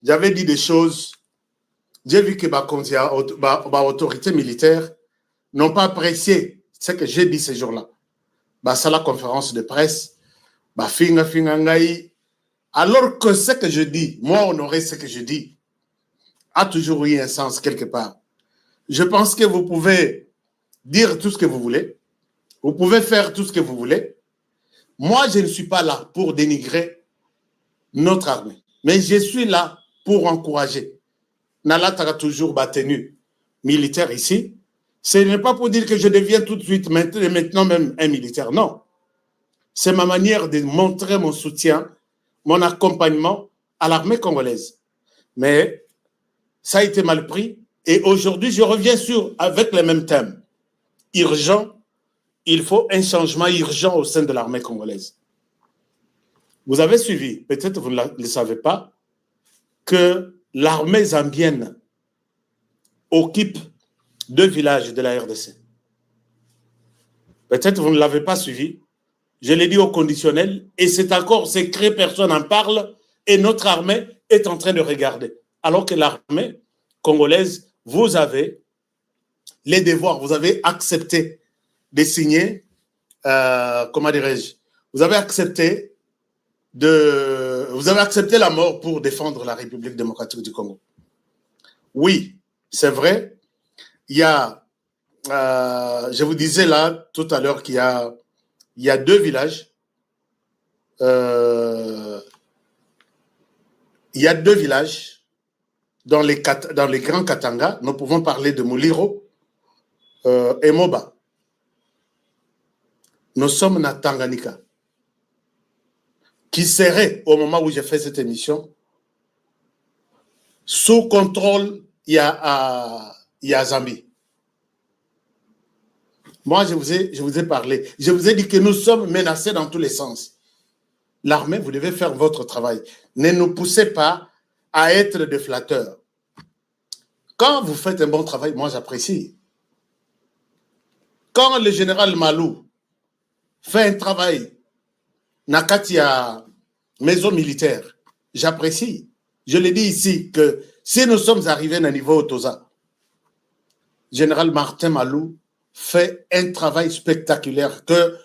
j'avais dit des choses. J'ai vu que l'autorité militaire n'ont pas apprécié ce que j'ai dit ces jours-là. C'est la conférence de presse. Alors que ce que je dis, moi, honorer ce que je dis, a toujours eu un sens quelque part. Je pense que vous pouvez dire tout ce que vous voulez. Vous pouvez faire tout ce que vous voulez. Moi, je ne suis pas là pour dénigrer notre armée. Mais je suis là pour encourager. Nala a toujours tenue militaire ici. Ce n'est pas pour dire que je deviens tout de suite maintenant même un militaire. Non. C'est ma manière de montrer mon soutien, mon accompagnement à l'armée congolaise. Mais ça a été mal pris. Et aujourd'hui, je reviens avec les mêmes thèmes. Urgent, il faut un changement urgent au sein de l'armée congolaise. Vous avez suivi, peut-être vous ne le savez pas, que l'armée zambienne occupe 2 villages de la RDC. Peut-être vous ne l'avez pas suivi. Je l'ai dit au conditionnel, et c'est encore secret, personne n'en parle, et notre armée est en train de regarder. Alors que l'armée congolaise, vous avez les devoirs, vous avez accepté de signer, comment dirais-je, vous avez accepté la mort pour défendre la République démocratique du Congo. Oui, c'est vrai, il y a, je vous disais là tout à l'heure qu'il y a 2 villages. Il y a 2 villages dans les grands Katanga. Nous pouvons parler de Muliro et Moba. Nous sommes à Tanganyika, qui serait, au moment où j'ai fait cette émission, sous contrôle, il y a Zambie. Moi, je vous ai parlé. Je vous ai dit que nous sommes menacés dans tous les sens. L'armée, vous devez faire votre travail. Ne nous poussez pas à être des flatteurs. Quand vous faites un bon travail, moi, j'apprécie. Quand le général Malou fait un travail, Nakatia, maison militaire, j'apprécie. Je l'ai dit ici que si nous sommes arrivés à un niveau Otosa, général Martin Malou fait un travail spectaculaire que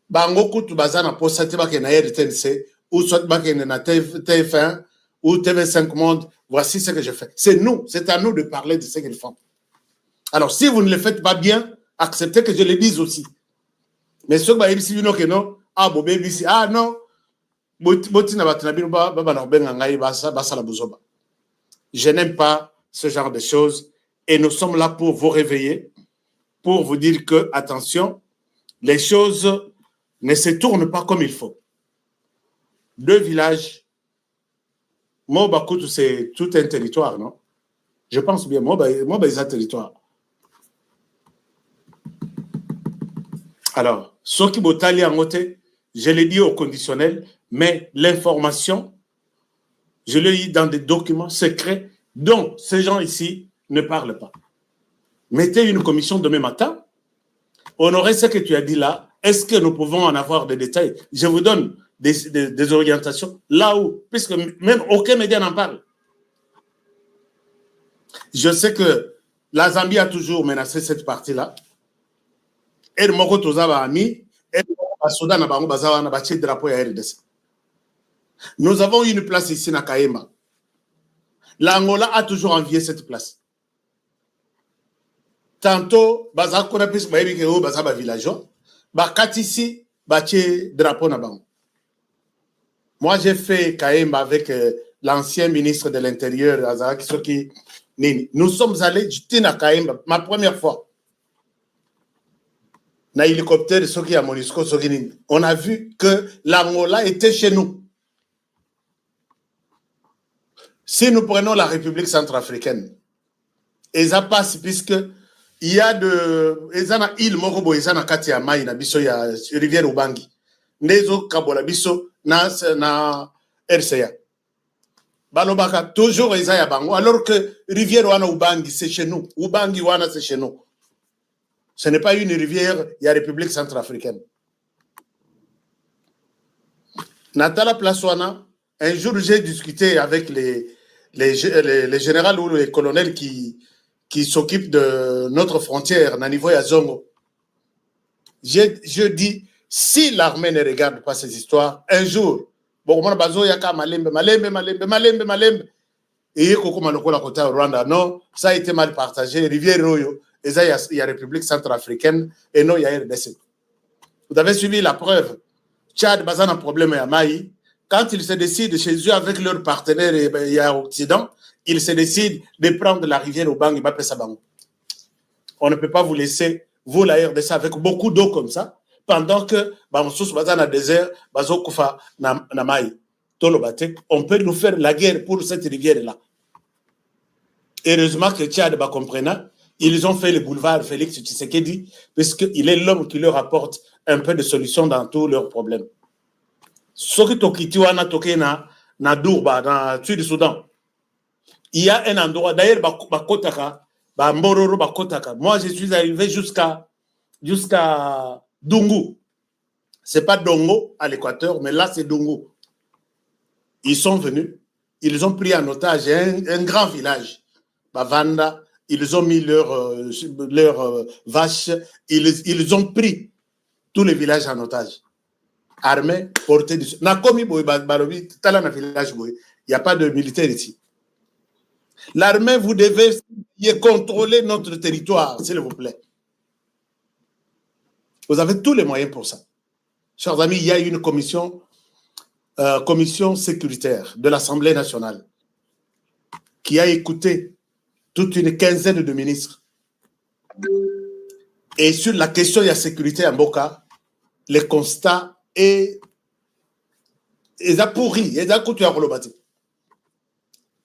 Bangoku Tubazana pour Satibak et Nayer TNC ou Sotbak et TF1 ou TV5 Monde, voici ce que je fais. C'est nous, c'est à nous de parler de ce qu'ils font. Alors, si vous ne le faites pas bien, acceptez que je le dise aussi. Mais ce que non, ah non, je n'aime pas ce genre de choses et nous sommes là pour vous réveiller, pour vous dire que, attention, les choses ne se tournent pas comme il faut. 2 villages, Mobakutu, c'est tout un territoire, non? Je pense bien, Moba est un territoire. Alors, Soki Botali Angote, je l'ai dit au conditionnel, mais l'information, je l'ai dit dans des documents secrets dont ces gens ici ne parlent pas. Mettez une commission demain matin, honorez ce que tu as dit là. Est-ce que nous pouvons en avoir des détails? Je vous donne des orientations là où, puisque même aucun média n'en parle. Je sais que la Zambie a toujours menacé cette partie-là. Et Moko Tozaba Ami, et Soudan a bâti drapeau à RDC. Nous avons une place ici à Kaema. L'Angola a toujours envié cette place. Tantôt, Bazakona puisque Baïbikeo, Bazaba villageois, Bakatisi, bâti drapeau na bango. Moi, j'ai fait Kaema avec l'ancien ministre de l'Intérieur, Azak Soki Nini. Nous sommes allés du à Kaema, ma première fois. Na hélicoptère de Soki à Monisco, Soki Nini. On a vu que l'Angola était chez nous. Si nous prenons la République centrafricaine, et ça passe puisque il y a ezana île moko ezana kati ya mai na biso ya rivière Ubangi. Nezo kabola biso na RCA. Balobaka toujours eza ya bango alors que rivière wana Ubangi c'est chez nous. Ubangi wana c'est chez nous. Ce n'est pas une rivière, il y a République centrafricaine. Natala Plaswana, un jour j'ai discuté avec les généraux ou les colonels qui s'occupent de notre frontière, na niveau ya Zongo. Je dis, si l'armée ne regarde pas ces histoires, un jour, bon, et Rwanda, non, ça a été mal partagé. Rivière Royo, et ça, il y a République centrafricaine, et non, il y a RDC. Vous avez suivi la preuve. Tchad, Bazan a un problème à Maï. Quand ils se décident chez eux avec leurs partenaires et à Occident, ils se décident de prendre la rivière au Bang, on ne peut pas vous laisser, vous, la RDC, avec beaucoup d'eau comme ça, pendant que Bamsous Bazan a désert, Bazo Koufa na Maï. On peut nous faire la guerre pour cette rivière-là. Heureusement que Tchad comprenne, ils ont fait le boulevard Félix Tshisekedi, puisqu'il est l'homme qui leur apporte un peu de solution dans tous leurs problèmes. Ce qui est toqué na Dourba, dans le sud du Soudan, il y a un endroit, d'ailleurs, moi je suis arrivé jusqu'à Dungu. Ce n'est pas Dongo à l'équateur, mais là c'est Dungu. Ils sont venus, ils ont pris en otage un grand village, Bavanda, ils ont mis leurs vaches, ils ont pris tous les villages en otage. Armée, portée du... Il n'y a pas de militaires ici. L'armée, vous devez contrôler notre territoire, s'il vous plaît. Vous avez tous les moyens pour ça. Chers amis, il y a une commission sécuritaire de l'Assemblée nationale qui a écouté toute une quinzaine de ministres. Et sur la question de la sécurité à Mboka, le constat est pourri.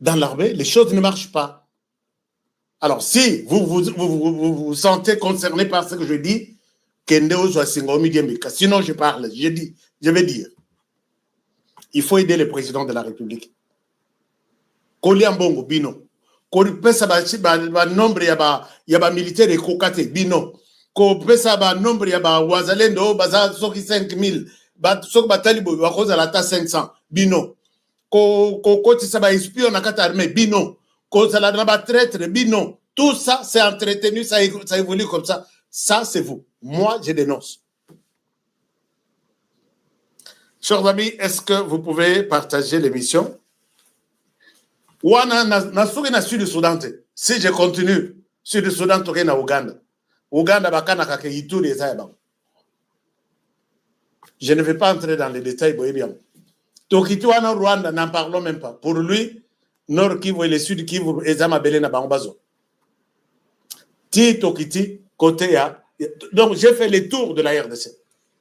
Dans l'armée, les choses ne marchent pas. Alors, si vous vous sentez concerné par ce que je dis, sinon je parle, je vais dire. Il faut aider le président de la République. Koliambongo, bino. Kopesa ba nombre ya ba militaire kokate bino. Kopesa ba nombre ya ba wazalendo baza soki 5000, ba soki batalibo bakoza la ta 500 bino. Kotisa ba espion na kata armée bino. Kozala na ba traître bino. Tout ça c'est entretenu, ça évolue comme ça. Ça c'est vous. Moi je dénonce. Chers amis, est-ce que vous pouvez partager l'émission? Si je continue sur le Soudan, je na Ouganda. Ouganda, je ne vais pas entrer dans les détails. Tokituana, Rwanda, n'en parlons même pas. Pour lui, Nord Kivu et le Sud Kivu, Ezama Belena Bambazo. Ti Tokiti, côté A. Donc, j'ai fait le tour de la RDC.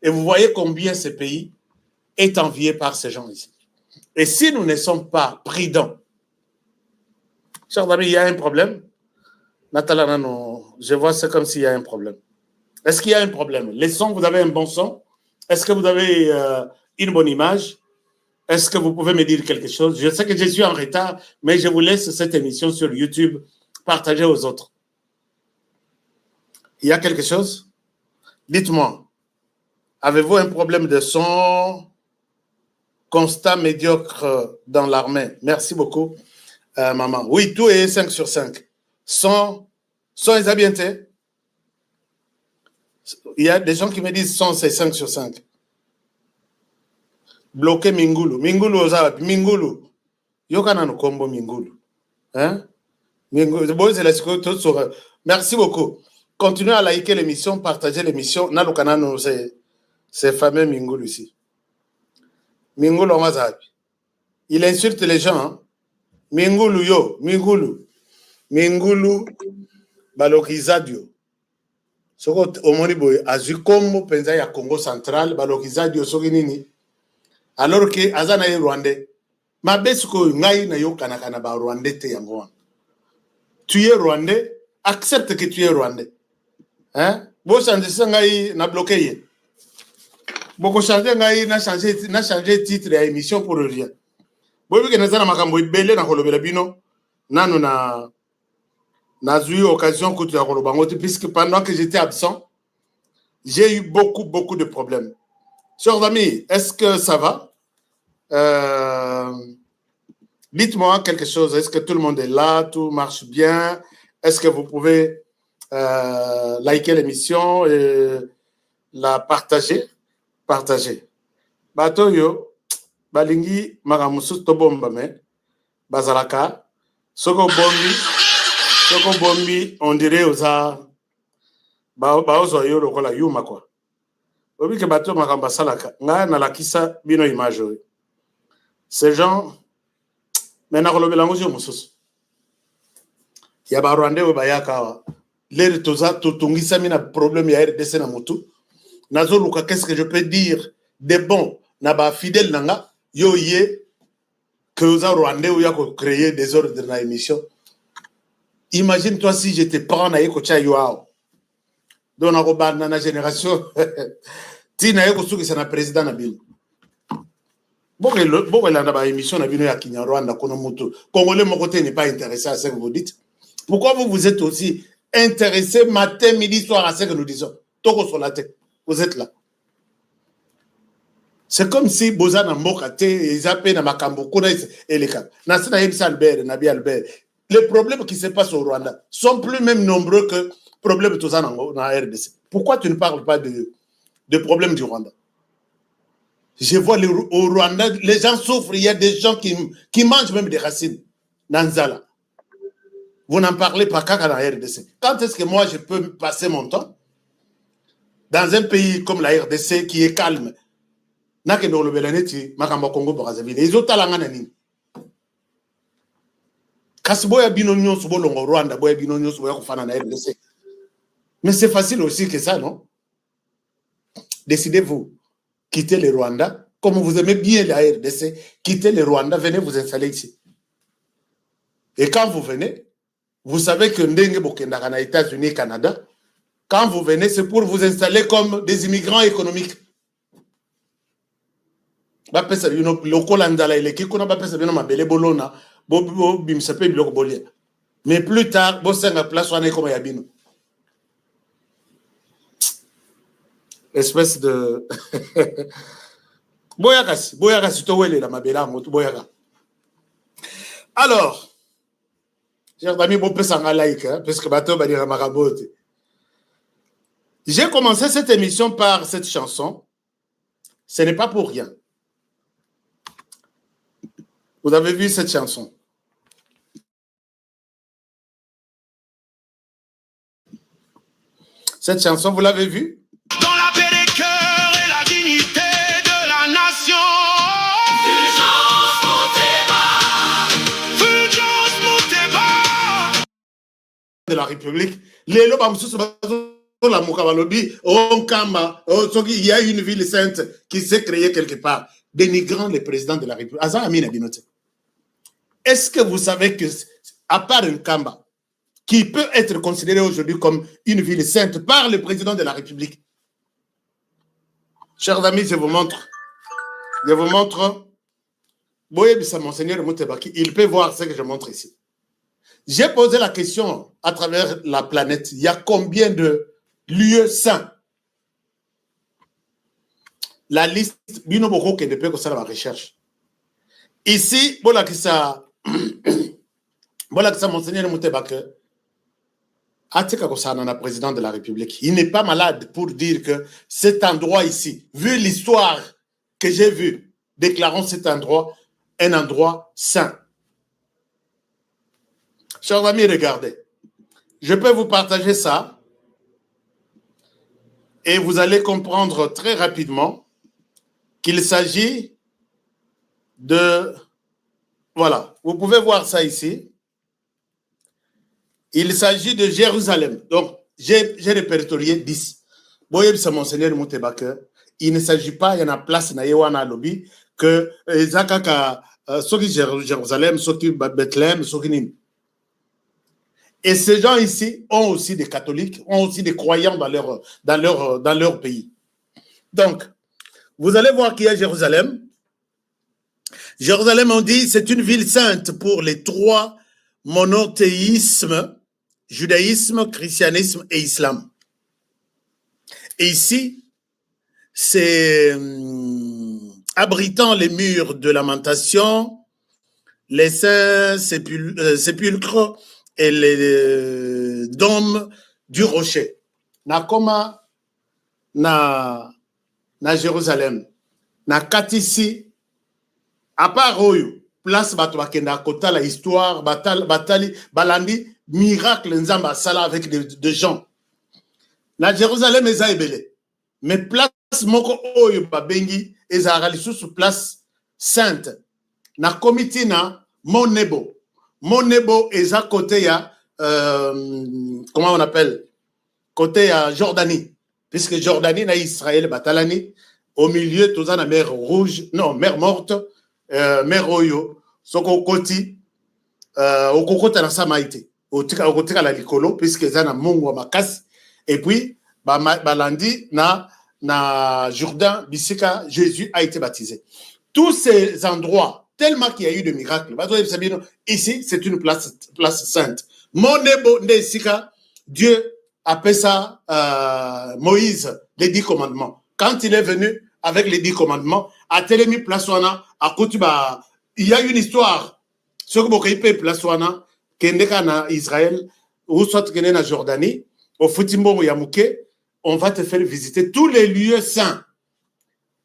Et vous voyez combien ce pays est envié par ces gens ici. Et si nous ne sommes pas prudents, chers amis, il y a un problème. Nathalie, non, je vois ça comme s'il y a un problème. Est-ce qu'il y a un problème? Les sons, vous avez un bon son? Est-ce que vous avez une bonne image? Est-ce que vous pouvez me dire quelque chose? Je sais que je suis en retard, mais je vous laisse cette émission sur YouTube. Partagez aux autres. Il y a quelque chose? Dites-moi. Avez-vous un problème de son? Constat médiocre dans l'armée. Merci beaucoup, maman. Oui, tout est 5 sur 5. Son est habienté. Il y a des gens qui me disent son, c'est 5 sur 5. Bloqué Mingulu. Mingulu, Mingulu. Yokana no kombo Mingulu. Hein? Mingulu. Merci beaucoup. Continuez à liker l'émission, partager l'émission. Nalukana, c'est fameux Mingulu ici. Mingulu Mazabi. Il insulte les gens. Hein? Mingulu yo, Mingulu. Mingulu Balokizadio. Soko omoni boy azukombo penza ya Congo central Balokizadio soki nini. Alors que azana ye Rwandais. Mabesko ngai na yo kanakana ba Rwandais te yango. Tu es Rwandais, accepte que tu es Rwandais. Hein? Bo changer ngai na bloqué ye. Boko changer ngai na changer titre ya émission pour rien. Boy que nazana makambo ibele na kolobela bino nanu na eu occasion que tu as rolobangote puisque pendant que j'étais absent, j'ai eu beaucoup de problèmes. Chers amis, est-ce que ça va? Dites-moi quelque chose. Est-ce que tout le monde est là? Tout marche bien? Est-ce que vous pouvez liker l'émission et la partager? Partager. Batoyo, balingi magamusu tobomba me bazalaka. Soko bombi, on dirait oza baozo yo lokola yuma quoi. Obi ke bato makamba salaka. Nga na lakisa bino image. Ces gens maintenant kolobela ngo mususu. Ya ba Rwanda we bayaka l'air toza totungisa mina problème ya RDC na mutu. Nazo luka qu'est-ce que je peux dire de bon na ba fidèle nanga yo ye que oza Rwanda ou ya ko créer des ordres dans l'émission. Imagine-toi si je te prends na yeko cha yo ao. Donc na ko bana na génération tina yeko suki sana président na bino. Bon la na ba émission na bino ya Kinyarwanda kono mutu. Congolais mon côté n'est pas intéressé à ce que vous dites. Pourquoi vous êtes aussi intéressé matin, midi, soir à ce que nous disons? Toko sur la tête. Vous êtes là. C'est comme si Boza na Mbokate, ils appellent na Makambo, Kona et les cas. Nasina Yemsa Albert, Nabi Albert. Les problèmes qui se passent au Rwanda sont plus même nombreux que les problèmes de Toza dans la RDC. Pourquoi tu ne parles pas de problèmes du Rwanda? Je vois au Rwanda, les gens souffrent. Il y a des gens qui mangent même des racines. Nanzala. Vous n'en parlez pas qu'à la RDC. Quand est-ce que moi je peux passer mon temps dans un pays comme la RDC qui est calme? Nake no le belaneti makamba Congo Brazzaville. Ils ont talanga nani. Kasboya bino nyonso bolongo Rwanda, boya bino nyonso boya kufana na RDC. Mais c'est facile aussi que ça, non? Décidez-vous, quittez le Rwanda, comme vous aimez bien la RDC, quittez le Rwanda, venez vous installer ici. Et quand vous venez, vous savez que Ndenge Bokendaka na États-Unis, Canada, quand vous venez, c'est pour vous installer comme des immigrants économiques. Mais plus tard, place comme Yabino. Espèce de. Alors, chers amis, parce que j'ai commencé cette émission par cette chanson. Ce n'est pas pour rien. Vous avez vu cette chanson? Cette chanson, vous l'avez vue? Dans la paix des cœurs et la dignité de la nation. Fulgence Mouteba. De la République. Il y a une ville sainte qui s'est créée quelque part, dénigrant le président de la République. Est-ce que vous savez que, à part un Kamba, qui peut être considéré aujourd'hui comme une ville sainte par le président de la République? Chers amis, je vous montre. Monseigneur Moutebaki, il peut voir ce que je montre ici. J'ai posé la question à travers la planète. Il y a combien de lieux saints? La liste, Binoboko qui ne peut que ça la recherche. Ici, voilà que ça, Monseigneur Moutebaki, Atika Kosana, président de la République, il n'est pas malade pour dire que cet endroit ici, vu l'histoire que j'ai vue, déclarons cet endroit un endroit saint. Chers amis, regardez. Je peux vous partager ça et vous allez comprendre très rapidement qu'il s'agit de... Voilà, vous pouvez voir ça ici. Il s'agit de Jérusalem. Donc, j'ai répertorié 10. Boyeb, c'est Monseigneur Moutebaki. Il ne s'agit pas, il y en a place, na yewana lobby, que Zakaka, Soki Jérusalem, Soki Bethléem, Soki Nim. Et ces gens ici ont aussi des catholiques, ont aussi des croyants dans leur pays. Donc, vous allez voir qu'il y a Jérusalem. Jérusalem, on dit, c'est une ville sainte pour les trois monothéismes, judaïsme, christianisme et islam. Et ici, c'est abritant les murs de lamentation, les saints sépulcres et les dômes du rocher. Nakoma na Jérusalem. Na katisi, à part Oyo, place bato bakenda kota la histoire, batali, balandi, miracle nzamba sala avec des gens. Na Jérusalem eza ebele. Mais place moko Oyo babengi eza lisusu place sainte. Na komiti na Monebo. Monebo eza côté ya comment on appelle? Côté ya Jordanie. Puisque Jordanie na Israël batalani au milieu tout ça na mer rouge, non, mer morte, mer Oyo, soko koti okokota na samaite. Okotika la likolo puisque eza na mungu makasi et puis balandi na Jourdain bisika Jésus a été baptisé. Tous ces endroits tellement qu'il y a eu de miracles. Ici, c'est une place sainte. Monebo Nesika, Dieu appelle ça Moïse, les 10 commandements. Quand il est venu avec les 10 commandements, à Télémi Plaswana, à Kotuba, il y a une histoire. Ce que vous avez Plaswana, Kendeka na Israël, ou soit Kende na Jordanie, au Foutimbo Yamouké, on va te faire visiter tous les lieux saints.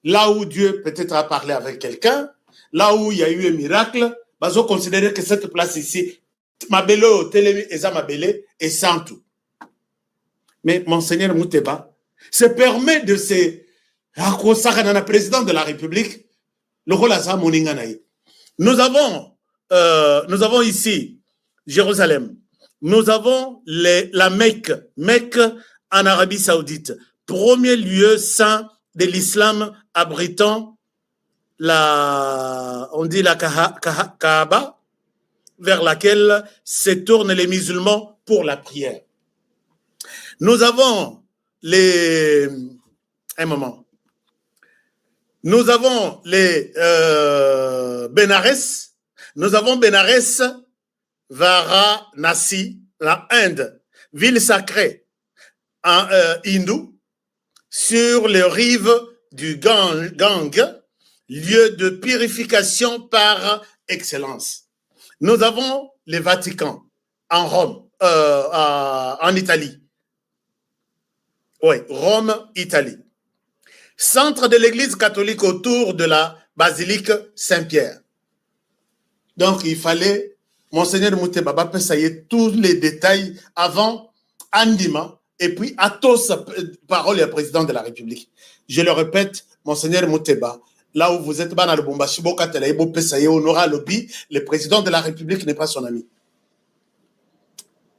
Là où Dieu peut-être a parlé avec quelqu'un, là où il y a eu un miracle, ils ont considéré que cette place ici, Mabelo, Télémi, Eza Mabele, est sans tout. Mais Monseigneur Mouteba se permet de se consacrer à président de la République, le rôle à Moninganaï. Nous avons ici Jérusalem. Nous avons la Mecque en Arabie Saoudite. Premier lieu saint de l'islam abritant on dit la Kaaba, vers laquelle se tournent les musulmans pour la prière. Nous avons Nous avons les Bénarès. Nous avons Bénarès, Varanasi, la Inde, ville sacrée en hindou, sur les rives du Gange, lieu de purification par excellence. Nous avons le Vatican en Rome, en Italie. Oui, Rome, Italie. Centre de l'église catholique autour de la basilique Saint-Pierre. Donc, il fallait, Monseigneur Mouteba, payer tous les détails avant Andima et puis à tous parole et président de la République. Je le répète, Monseigneur Mouteba, là où vous êtes, le président de la République n'est pas son ami.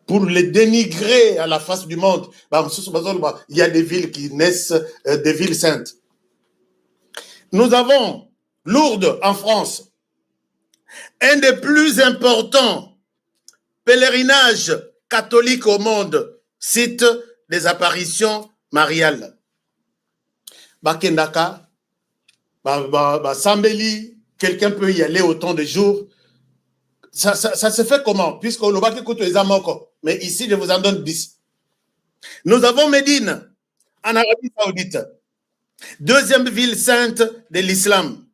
Pour les dénigrer à la face du monde, il y a des villes qui naissent, des villes saintes. Nous avons Lourdes en France, un des plus importants pèlerinages catholiques au monde, site des apparitions mariales. Bakendaka, Sambeli, quelqu'un peut y aller autant de jours. Ça se fait comment? Puisqu'on ne va pas écouter les amants. Mais ici, je vous en donne 10. Nous avons Médine, en Arabie Saoudite, deuxième ville sainte de l'islam,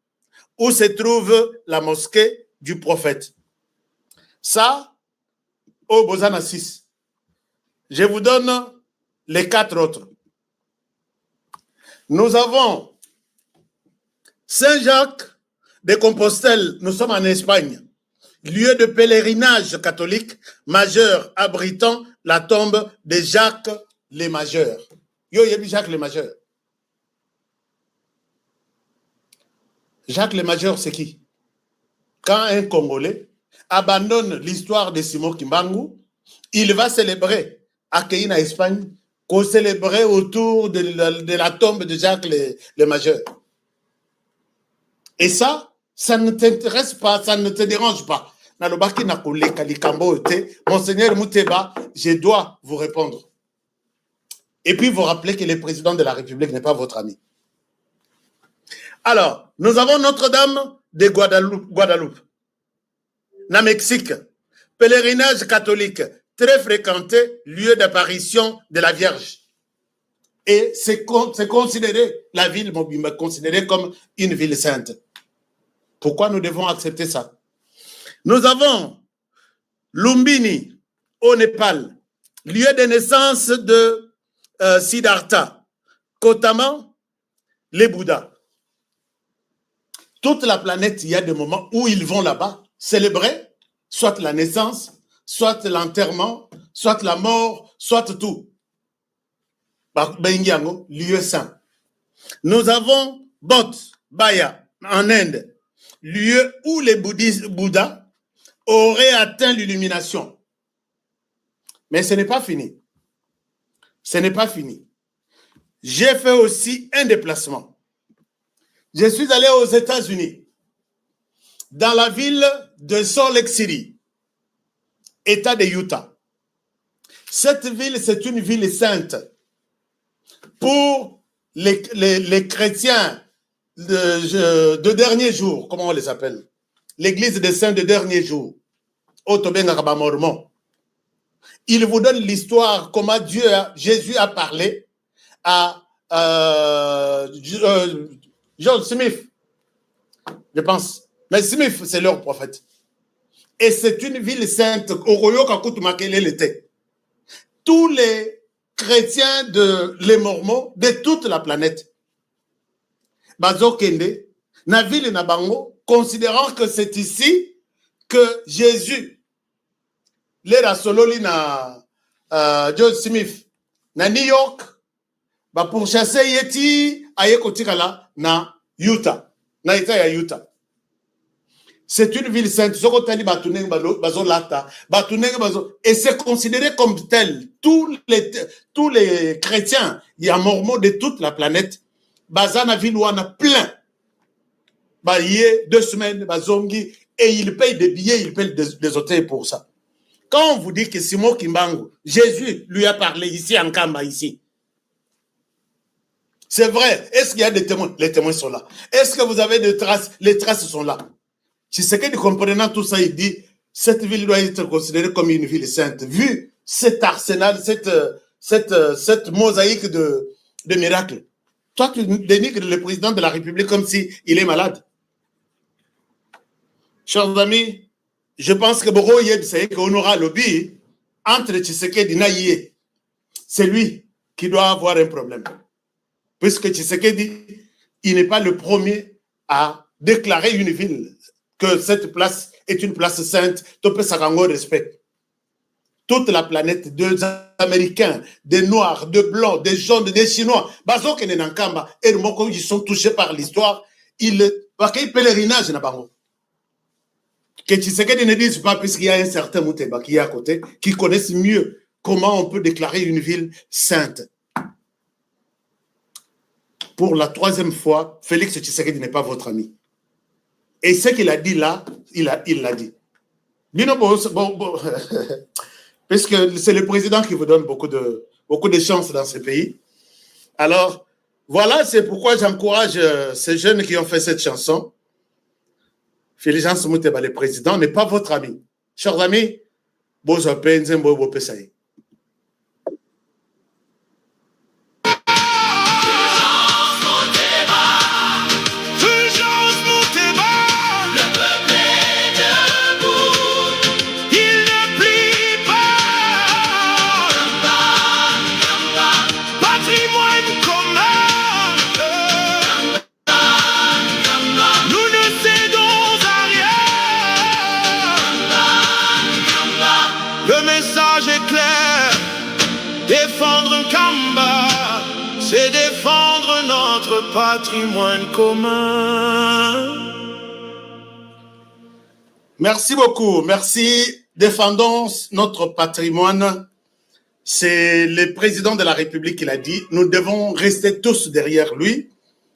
où se trouve la mosquée du prophète. Ça, au Bozana 6. Je vous donne les 4 autres. Nous avons Saint-Jacques de Compostelle, nous sommes en Espagne. Lieu de pèlerinage catholique majeur abritant la tombe de Jacques le Majeur. Yo, il y a Jacques le Majeur. Jacques le Majeur, c'est qui? Quand un Congolais abandonne l'histoire de Simon Kimbangu, il va célébrer à Keïna, Espagne, qu'on célébrait autour de la tombe de Jacques le Majeur. Et ça ne t'intéresse pas, ça ne te dérange pas. Monseigneur Mouteba, je dois vous répondre. Et puis vous rappeler que le président de la République n'est pas votre ami. Alors, nous avons Notre-Dame de Guadeloupe, na Mexique, pèlerinage catholique très fréquenté, lieu d'apparition de la Vierge. Et c'est considéré, la ville considérée comme une ville sainte. Pourquoi nous devons accepter ça? Nous avons Lumbini au Népal, lieu de naissance de Siddhartha, Gautama, les Bouddhas. Toute la planète, il y a des moments où ils vont là-bas célébrer, soit la naissance, soit l'enterrement, soit la mort, soit tout. Bengiango, lieu saint. Nous avons Bodh Gaya en Inde, lieu où les Bouddhas auraient atteint l'illumination. Mais ce n'est pas fini. Ce n'est pas fini. J'ai fait aussi un déplacement. Je suis allé aux États-Unis, dans la ville de Salt Lake City, État de Utah. Cette ville, c'est une ville sainte pour les chrétiens de dernier jour, comment on les appelle? L'église des saints de dernier jour, Otobengaraba Mormon. Il vous donne l'histoire, comment Jésus a parlé à John Smith, je pense. Mais Smith, c'est leur prophète. Et c'est une ville sainte, tous les chrétiens les Mormons de toute la planète, Bazokende, na ville na bango, considérant que c'est ici que Jésus, l'era sololi na John Smith, na New York, ba pour chasser yeti aye kotikala na Utah, na État ya Utah. C'est une ville sainte. Et c'est considéré comme tel. Tous les chrétiens, il y a mormons de toute la planète. Bazana ville où on a plein. Baye, 2 semaines, bazongi, et ils payent des billets, ils payent des hôtels pour ça. Quand on vous dit que Simon Kimbangu, Jésus lui a parlé ici en Kamba, ici. C'est vrai. Est-ce qu'il y a des témoins? Les témoins sont là. Est-ce que vous avez des traces? Les traces sont là. Tshisekedi, comprenant tout ça, il dit, cette ville doit être considérée comme une ville sainte. Vu cet arsenal, cette mosaïque de miracles. Toi, tu dénigres le président de la République comme s'il est malade. Chers amis, je pense que Boro Yeb, c'est qu'on aura lobby entre Tshisekedi et Naïe. C'est lui qui doit avoir un problème. Puisque Tshisekedi, il n'est pas le premier à déclarer une ville que cette place est une place sainte, Topé Sakango respecte. Toute la planète, des Américains, des Noirs, des Blancs, des Jaunes, des Chinois, Bazok et Nankamba, et ils sont touchés par l'histoire, ils pèlerinage na bango. Que Tshisekedi ne dise pas, puisqu'il y a un certain Mouteba qui est à côté, qui connaissent mieux comment on peut déclarer une ville sainte. Pour la 3e fois, Félix Tshisekedi n'est pas votre ami. Et ce qu'il a dit là, il l'a dit. Parce que c'est le président qui vous donne beaucoup de chances dans ce pays. Alors, voilà, c'est pourquoi j'encourage ces jeunes qui ont fait cette chanson. Félix Mouteba, le président, n'est pas votre ami. Chers amis, Bozo Penzembo Bopesaï. Défendre Kamba, c'est défendre notre patrimoine commun. Merci beaucoup, merci. Défendons notre patrimoine. C'est le président de la République qui l'a dit. Nous devons rester tous derrière lui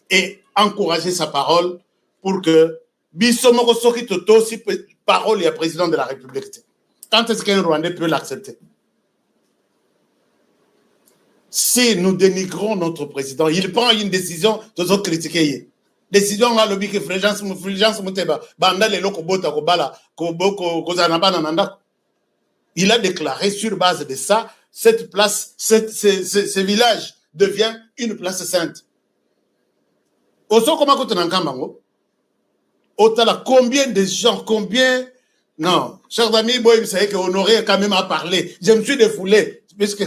et encourager sa parole pour que Bissomoro Soki Toto, si parole et président de la République. Quand est-ce qu'un Rwandais peut l'accepter? Si nous dénigrons notre président, il prend une décision, nous autres critiquer. Décision là, le que Fulgence Mouteba, Banda le loko bota kobala, kozanaba nananda. Il a déclaré sur base de ça, cette place, ce village devient une place sainte. Oso comment kote nankambango? Otala combien de gens, combien Non, chers amis, bon, vous savez qu'Honoré quand même à parler. Je me suis défoulé. Puisque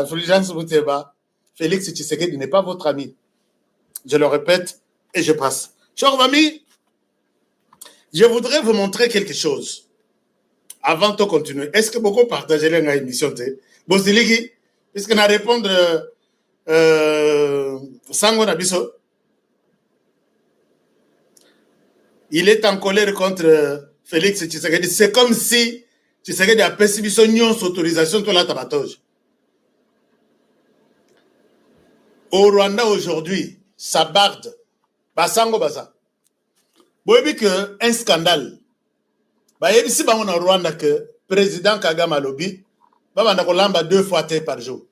Fulgence Mouteba, Félix Tshisekedi n'est pas votre ami. Je le répète et je passe. Chers amis, je voudrais vous montrer quelque chose avant de continuer. Est-ce que beaucoup partagent l'émission? Bon, c'est lui puisque nous répondre Sango Nabiso. Il est en colère contre Félix Tshisekedi. C'est comme si Tshisekedi a perçu son autorisation de la tabatoge. Au Rwanda aujourd'hui, ça barde. Basango Baza. Vous voyez qu'un scandale. Ici, on a au Rwanda que le président Kagame a lobby. On a 2 fois par jour.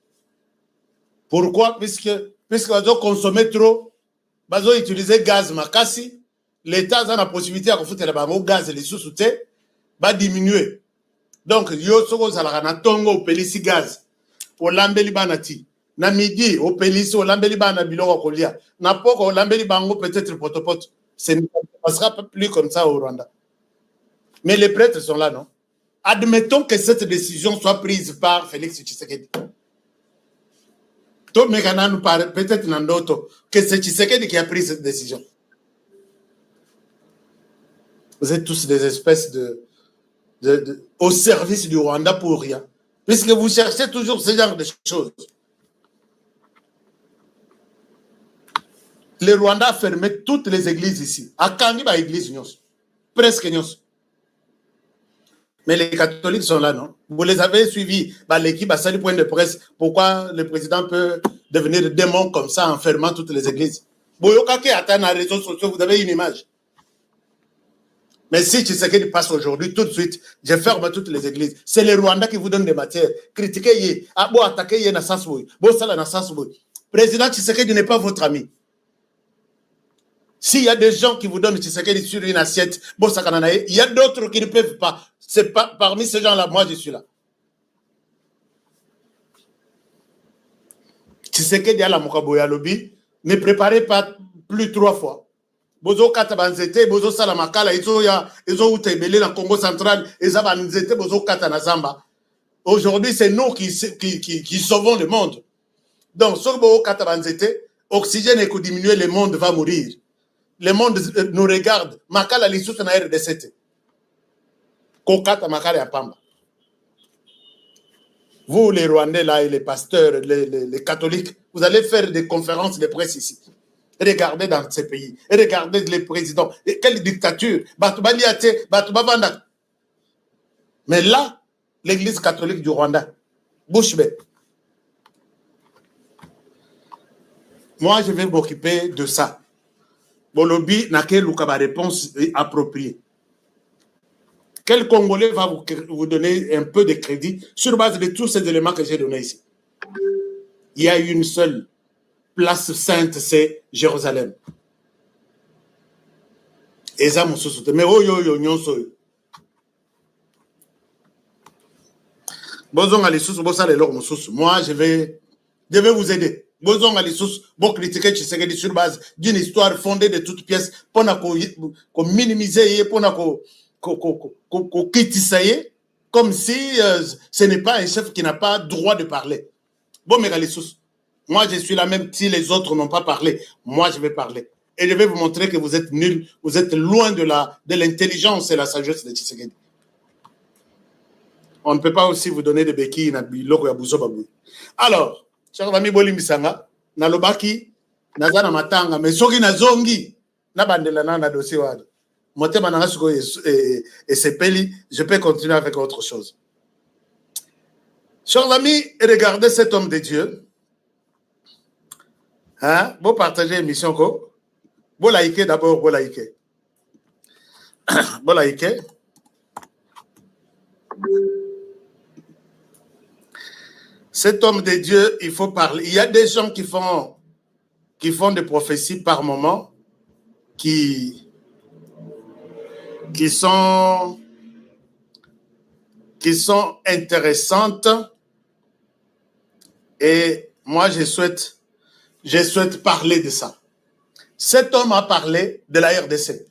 Pourquoi? Puisque on a consommé trop. On a utilisé gaz makasi. L'État a la possibilité de faire le gaz et les sous-soutés. Va diminuer. Donc, yo soko zalaka tongo au pelisi gaz. Au lambeli banati. Na midi, au pelisi, au lambeli bana biloko kolia. Na poko, au lambeli bango peut-être potopoto. Ça ne passera plus comme ça au Rwanda. Mais les prêtres sont là, non? Admettons que cette décision soit prise par Félix Tshisekedi. Peut-être Nandoto, que c'est Tshisekedi qui a pris cette décision. Vous êtes tous des espèces au service du Rwanda pour rien. Puisque vous cherchez toujours ce genre de choses. Le Rwanda a fermé toutes les églises ici. À Kangi, il y a église, presque. Mais les catholiques sont là, non? Vous les avez suivis, l'équipe a sali point de presse. Pourquoi le président peut devenir démon comme ça en fermant toutes les églises? Vous avez une image. Mais si Tshisekedi passe aujourd'hui, tout de suite, je ferme toutes les églises. C'est les Rwandais qui vous donnent des matières. Critiquez-y, attaquez-y, président Tshisekedi n'est pas votre ami. S'il y a des gens qui vous donnent Tshisekedi sur une assiette, il y a d'autres qui ne peuvent pas. C'est pas parmi ces gens-là, moi je suis là. Tshisekedi à la Mokaboya Lobby, ne préparez pas plus 3 fois. Bozo kata banzete, bozo sala makala, izo utebele na Congo central, eza banzete, bozo kata na Zamba. Aujourd'hui, c'est nous qui sauvons le monde. Donc, sur bozo kata banzete, oxygène est diminuer, le monde va mourir. Le monde nous regarde. Makala li sous na RDC. Kokata makala ya pamba. Vous, les Rwandais, là, et les pasteurs, les catholiques, vous allez faire des conférences de presse ici. Regardez dans ces pays. Regardez les présidents. Et quelle dictature. Mais là, l'église catholique du Rwanda, bouche bée. Moi, je vais m'occuper de ça. Bolobi n'a qu'à la réponse appropriée. Quel Congolais va vous donner un peu de crédit sur base de tous ces éléments que j'ai donnés ici? Il y a une seule place sainte, c'est Jérusalem. Mais moi, je vais vous aider. Vous critiquer Tshisekedi sur base d'une histoire fondée de toutes pièces pour minimiser, pour critiquer, comme si ce n'est pas un chef qui n'a pas droit de parler. Bon, mais moi, je suis là même si les autres n'ont pas parlé. Moi, je vais parler. Et je vais vous montrer que vous êtes nuls, vous êtes loin de l'intelligence et la sagesse de Tshisekedi. On ne peut pas aussi vous donner des béquilles. Alors, chers amis, Bolimbisanga, Nalobaki, Nazana Matanga, mais Soki Nazongi, Nabandela na dossier wad. Motema Nanasuko et Sepeli, je peux continuer avec autre chose. Chers amis, regardez cet homme de Dieu. Hein? Vous partagez l'émission, quoi? Vous likez d'abord, vous likez. Vous likez. Cet homme de Dieu, il faut parler. Il y a des gens qui font des prophéties par moment, qui sont intéressantes. Et moi, je souhaite parler de ça. Cet homme a parlé de la RDC.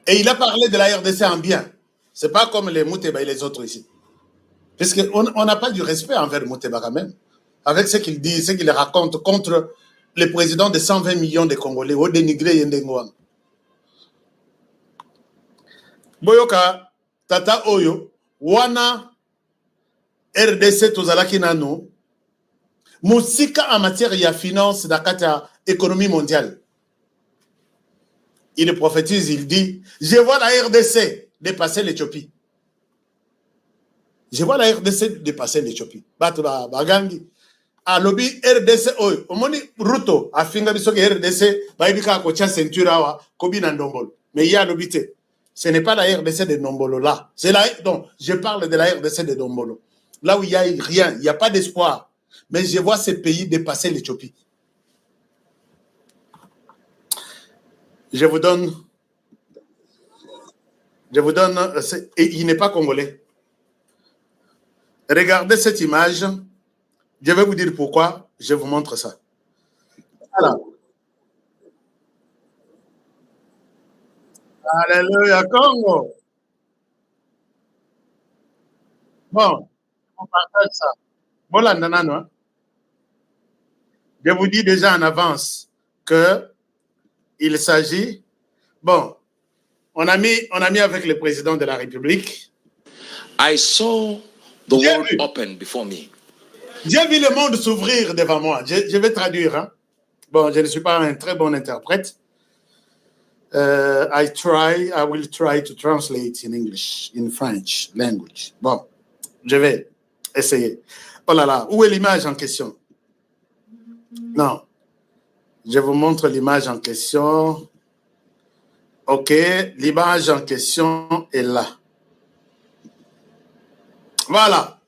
Et il a parlé de la RDC en bien. C'est pas comme les Mouteba et les autres ici. Parce qu'on n'a pas du respect envers Mouteba quand même. Avec ce qu'il dit, ce qu'il raconte contre le président de 120 millions de Congolais, au dénigré Yendengouan. Boyoka, Tata Oyo, Wana, RDC Tozalaki Nano, Moussika en matière de finance, d'akata économie mondiale. Il prophétise, il dit, je vois la RDC dépasser l'Éthiopie. Je vois la RDC dépasser l'Éthiopie. Batula Bagangi. A lobby RDC, au moni Ruto, a finga bisoke RDC, baibika kocha ceinture awa, kobi na ndombolo. Mais il y a lobby te. Ce n'est pas la RDC de Ndombolo là. C'est là, donc, je parle de la RDC de Ndombolo. Là où il n'y a rien, il n'y a pas d'espoir. Mais je vois ces pays dépasser l'Éthiopie. Je vous donne, et il n'est pas congolais. Regardez cette image. Je vais vous dire pourquoi. Je vous montre ça. Alors. Alléluia, Congo. Bon, on partage ça. Voilà, nanana. Je vous dis déjà en avance que il s'agit. Bon, on a mis avec le président de la République. I saw the world open before me. J'ai vu le monde s'ouvrir devant moi. Je vais traduire. Hein. Bon, je ne suis pas un très bon interprète. I will try to translate in English, in French language. Bon, je vais essayer. Oh là là, où est l'image en question? Non. Je vous montre l'image en question. OK, l'image en question est là. Voilà.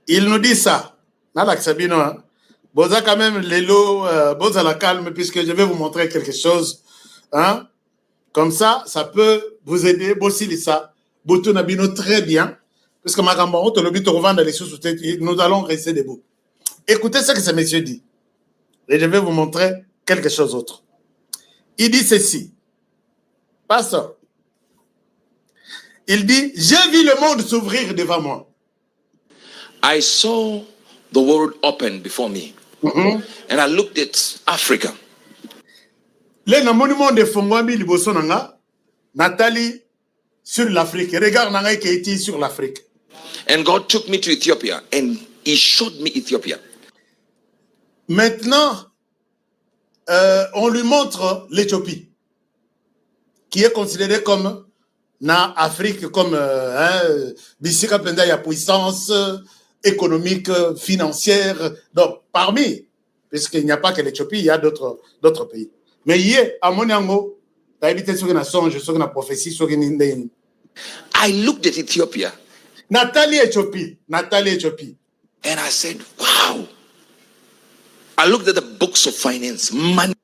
Il nous dit ça. Boza quand même, Lélo, Boza la calme, puisque je vais vous montrer quelque chose. Hein? Comme ça, ça peut vous aider. Bossi ça. Boto Nabino très bien. Parce que nous allons rester debout. Écoutez ce que ce monsieur dit. Et je vais vous montrer quelque chose d'autre. Il dit ceci. Pasteur. Il dit, j'ai vu le monde s'ouvrir devant moi. I saw the world open before me. And I looked at Africa. Le monument de Fongwami liboso nanga, Nathalie sur l'Afrique. Regarde nanga qui est sur l'Afrique. And God took me to Ethiopia and he showed me Ethiopia. Maintenant, on lui montre l'Éthiopie, qui est considérée comme na Afrique, comme Bissika Penda ya puissance économique, financière. Donc, parmi, puisqu'il n'y a pas que l'Éthiopie, il y a d'autres pays. Mais hier, à Moniango, tu as évité ce que na songe, ce que na prophétie, ce que na. I looked at Ethiopia. Nathalie Éthiopie. And I said, wow. I looked at the books of finance. Money.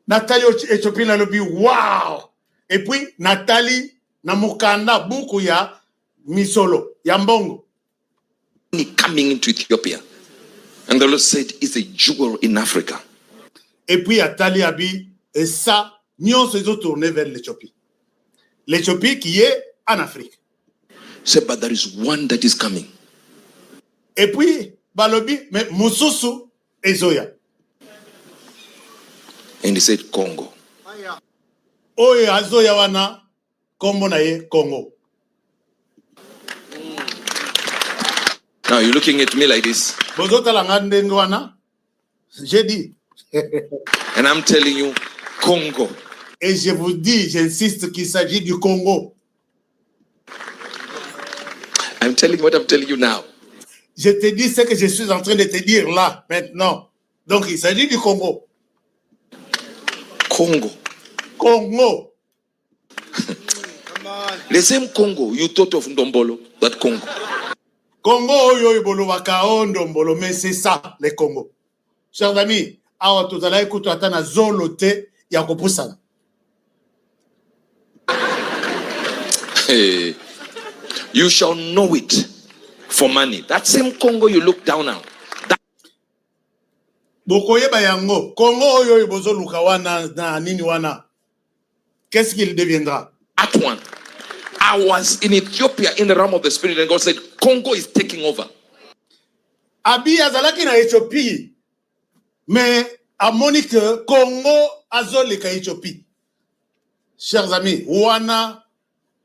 Nathalie Éthiopie na lobi, wow. Et puis, Nathalie na mukanda buku ya misolo, ya mbongo. Coming into Ethiopia. And the Lord said, it's a jewel in Africa. Et puis, Nathalie Abi, et ça, nous se tourner vers l'Éthiopie. L'Éthiopie qui est en Afrique. Said, but there is one that is coming. Et puis, Balobi, mais Mususu et Zoya. And he said, Congo. Oye, Azoya wana, Kombo na ye, Congo. Now you're looking at me like this. Bozota langande ngwana, j'ai dit. And I'm telling you, Congo. Et je vous dis, j'insiste qu'il s'agit du Congo. I'm telling what I'm telling you now. Je te dis ce que je suis en train de te dire là, maintenant. Donc, il s'agit du Congo. Congo. Congo. The same Congo you thought of Ndombolo, that Congo. Congo, oyo ibolo wakao Ndombolo, mais c'est ça, le Congo. Chers amis, awa tozala ekutu ata na zolo te ya kopusana. Hey, you shall know it for money. That same Congo you look down on. Bokoyeba yango, Congo oyo ibozo luka wana na nini wana. qu'est-ce qu'il deviendra? At one, I was in Ethiopia in the realm of the spirit, and God said, Congo is taking over. Abi azalaki na Éthiopie, mais à Monique Congo azoleka Éthiopie. Chers amis, wana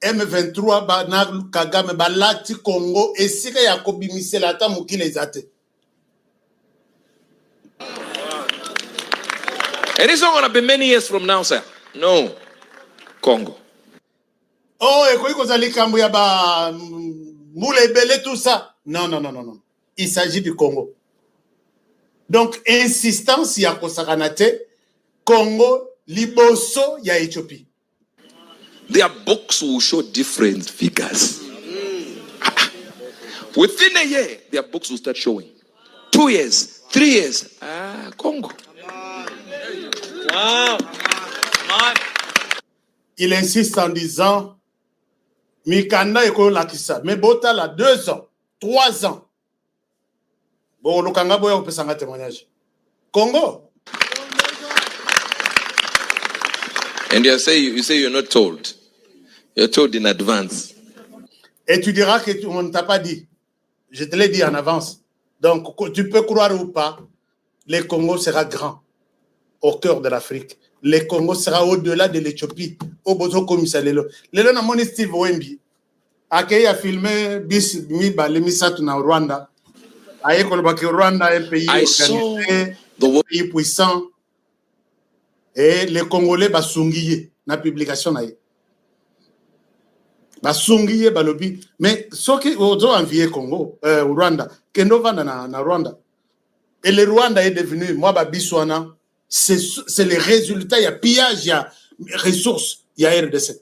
M23 bana Kagame balati Congo esika ya kobimisela ata mukile ezate. And it's not going to be many years from now, sir. No. Congo. Oh, et quoi kozali kambu ya ba moule belé tout ça. Non, non, non, non, non. Il s'agit du Congo. Donc, insistance ya kosakanate Congo liboso ya Éthiopie. Their books will show different figures. Within a year, their books will start showing. 2 years, 3 years. Congo. Wow. Il insiste en disant Mikanda eko lakisa. Mais bota la 2 ans, 3 ans. Bon, lokanga boya opesanga témoignage. Congo. And you say you're not told. You're told in advance. Et tu diras que on ne t'a pas dit. Je te l'ai dit en avance. Donc, tu peux croire ou pas, le Congo sera grand au cœur de l'Afrique. Le Congo sera au-delà de l'Éthiopie. Au bozo komisa lelo. Lelo na moni Steve Wemby. Akei a filmé bis mi ba lemisatu na Rwanda. Aye koloba ke Rwanda est un pays organisé, un pays puissant. Et les Congolais basungiye na publication na ye. Basungiye balobi. Mais ce qui ozo envié Congo, Rwanda, kendo vanda na Rwanda. Et le Rwanda est devenu, moi babiswana, c'est le résultat, il y a pillage, il y a ressources, il y a RDC.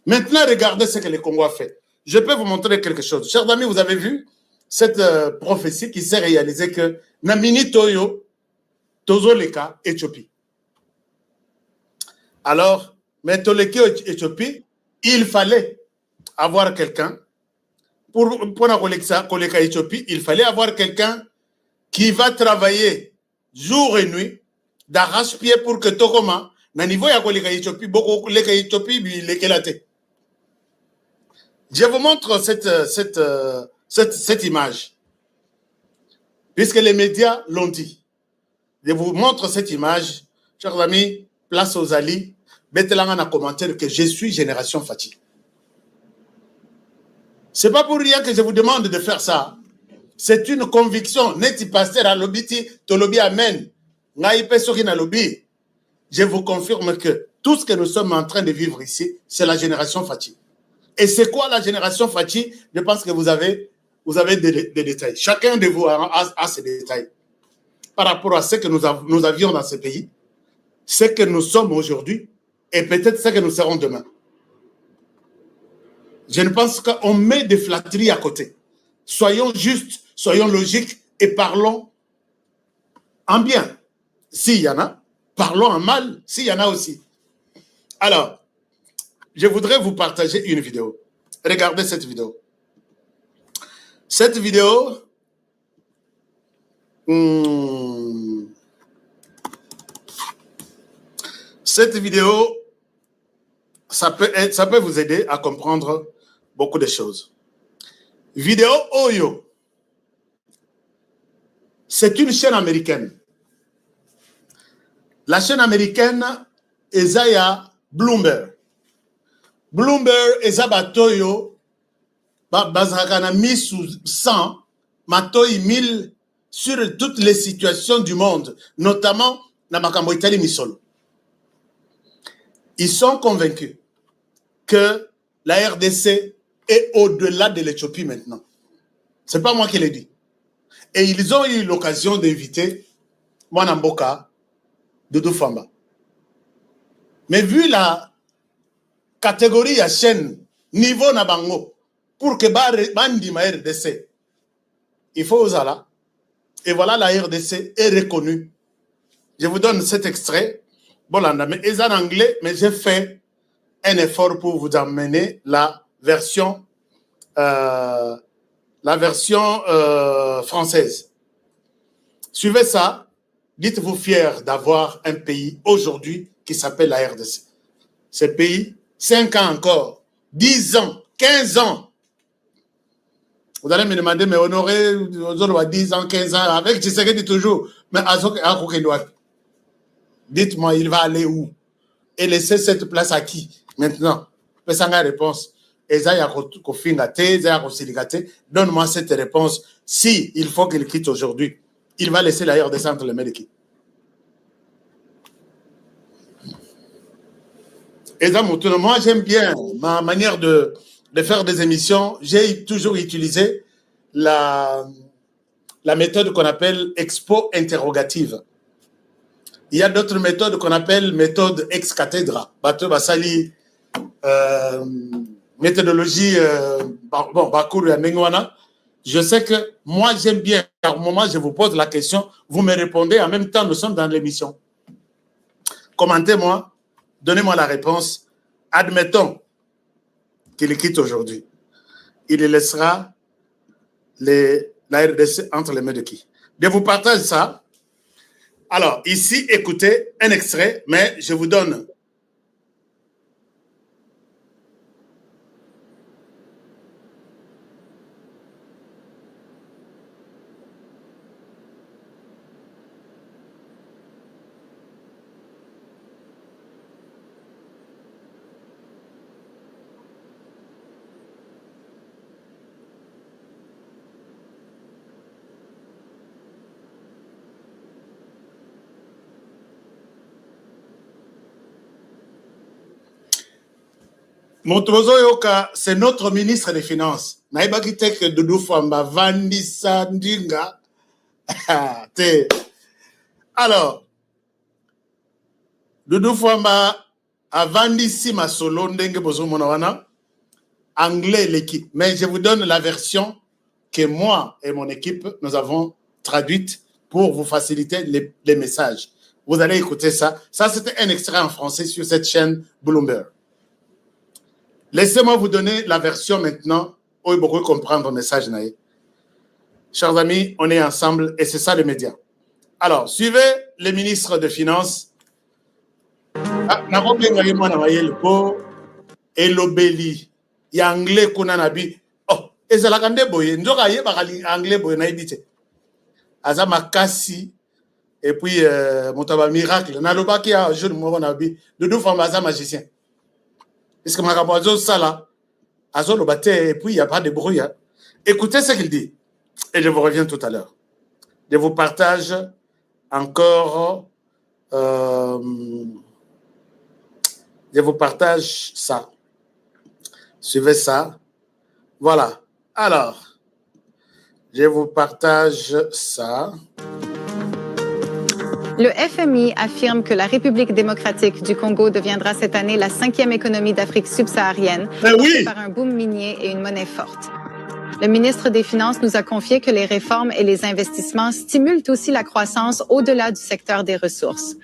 Maintenant, regardez ce que le Congo a fait. Je peux vous montrer quelque chose. Chers amis, vous avez vu cette prophétie qui s'est réalisée que Namini Toyo, Tozoleka, Éthiopie. Alors, mais Toleki Éthiopie, il fallait avoir quelqu'un, pour la Koleka Éthiopie, il fallait avoir quelqu'un qui va travailler jour et nuit, d'arrache-pied pour que Tokoma, na niveau ya Koleka Éthiopie, beaucoup Koleka Éthiopie, lekelate. Je vous montre cette image. Puisque les médias l'ont dit. Je vous montre cette image. Chers amis, place aux alliés. Betelanga na commentaire que je suis génération Fati. C'est pas pour rien que je vous demande de faire ça. C'est une conviction. Neti pasteur à l'obiti, tolobi amen. Ngaïpe soki na lobi. Je vous confirme que tout ce que nous sommes en train de vivre ici, c'est la génération Fati. Et c'est quoi la génération Fati? Je pense que vous avez des détails. Chacun de vous a ses détails. Par rapport à ce que nous avions dans ce pays, ce que nous sommes aujourd'hui, et peut-être ce que nous serons demain. Je ne pense qu'on met des flatteries à côté. Soyons justes, soyons logiques et parlons en bien. S'il y en a, parlons en mal, s'il y en a aussi. Alors, je voudrais vous partager une vidéo. Regardez cette vidéo. Cette vidéo... Cette vidéo, ça peut vous aider à comprendre beaucoup de choses. Vidéo Oyo. C'est une chaîne américaine. La chaîne américaine est Zaya Bloomberg. Bloomberg est Zabatoyo. Bazakana mis sous 100, Matoy 1000 sur toutes les situations du monde, notamment la Makambo Italie Misolo. Ils sont convaincus que la RDC est au-delà de l'Éthiopie maintenant. Ce n'est pas moi qui l'ai dit. Et ils ont eu l'occasion d'inviter Mwanamboka, Doudou Famba. Mais vu la catégorie à chaîne, niveau Nabango, pour que Bandi ma RDC, il faut aux ala. Et voilà, la RDC est reconnue. Je vous donne cet extrait. Bon, mais c'est en anglais, mais j'ai fait un effort pour vous amener la version française. Suivez ça. Dites-vous fiers d'avoir un pays aujourd'hui qui s'appelle la RDC. ce pays, 5 ans encore, 10 ans, 15 ans. Vous allez me demander, mais Honoré, 10 ans, 15 ans, avec Tshisekedi toujours, mais dites-moi, il va aller où? Et laisser cette place à qui maintenant? Mais ça n'a réponse. Donne-moi cette réponse. Si il faut qu'il quitte aujourd'hui, il va laisser l'ailleurs descendre le Médiki. Et moi, j'aime bien ma manière de faire des émissions. J'ai toujours utilisé la méthode qu'on appelle expo interrogative. Il y a d'autres méthodes qu'on appelle méthode ex cathedra. Bateau Basali, méthodologie, Bakour et Nengwana. Je sais que moi, j'aime bien. Au moment où je vous pose la question, vous me répondez. En même temps, nous sommes dans l'émission. Commentez-moi. Donnez-moi la réponse. Admettons qu'il quitte aujourd'hui. Il laissera la RDC entre les mains de qui? Je vous partage ça. Alors, ici, écoutez un extrait, mais je vous donne. Motozo Yoka, c'est notre ministre des Finances. Naïbaki tek Doudou Famba, Vandi Sandinga. Alors, Doudou Famba a Vandi Sima Solo, Ndenge Bozo Monawana, anglais l'équipe. Mais je vous donne la version que moi et mon équipe, nous avons traduite pour vous faciliter les messages. Vous allez écouter ça. Ça, c'était un extrait en français sur cette chaîne Bloomberg. Laissez-moi vous donner la version maintenant où vous pouvez comprendre le message. Chers amis, on est ensemble et c'est ça les médias. Alors, suivez les ministres des Finances. Elobeli, anglais kunanabi. Oh, ezalakande boye, ndoka ye bakali anglais boye na ibite. Aza makasi et puis motaba miracle. Na lobaki a jour mo nabi, Doudou Famba aza magicien. Parce que Marabozo Sala, Azolo Bate, et puis il n'y a pas de bruit. Hein. Écoutez ce qu'il dit. Et je vous reviens tout à l'heure. Je vous partage encore. Je vous partage ça. Suivez ça. Voilà. Alors, je vous partage ça. Le FMI affirme que la République démocratique du Congo deviendra cette année la 5e économie d'Afrique subsaharienne, portée par un boom minier et une monnaie forte. Le ministre des Finances nous a confié que les réformes et les investissements stimulent aussi la croissance au-delà du secteur des ressources.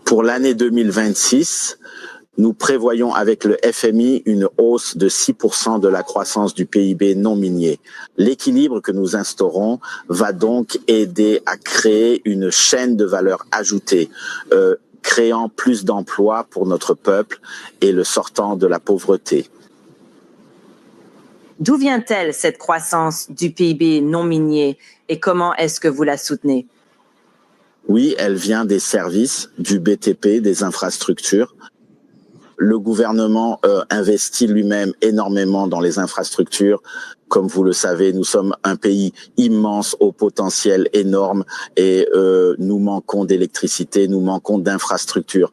Pour l'année 2026, nous prévoyons avec le FMI une hausse de 6% de la croissance du PIB non minier. L'équilibre que nous instaurons va donc aider à créer une chaîne de valeur ajoutée, créant plus d'emplois pour notre peuple et le sortant de la pauvreté. D'où vient-elle cette croissance du PIB non minier et comment est-ce que vous la soutenez? Oui, elle vient des services, du BTP, des infrastructures. Le gouvernement investit lui-même énormément dans les infrastructures. Comme vous le savez, nous sommes un pays immense au potentiel énorme et nous manquons d'électricité, nous manquons d'infrastructures.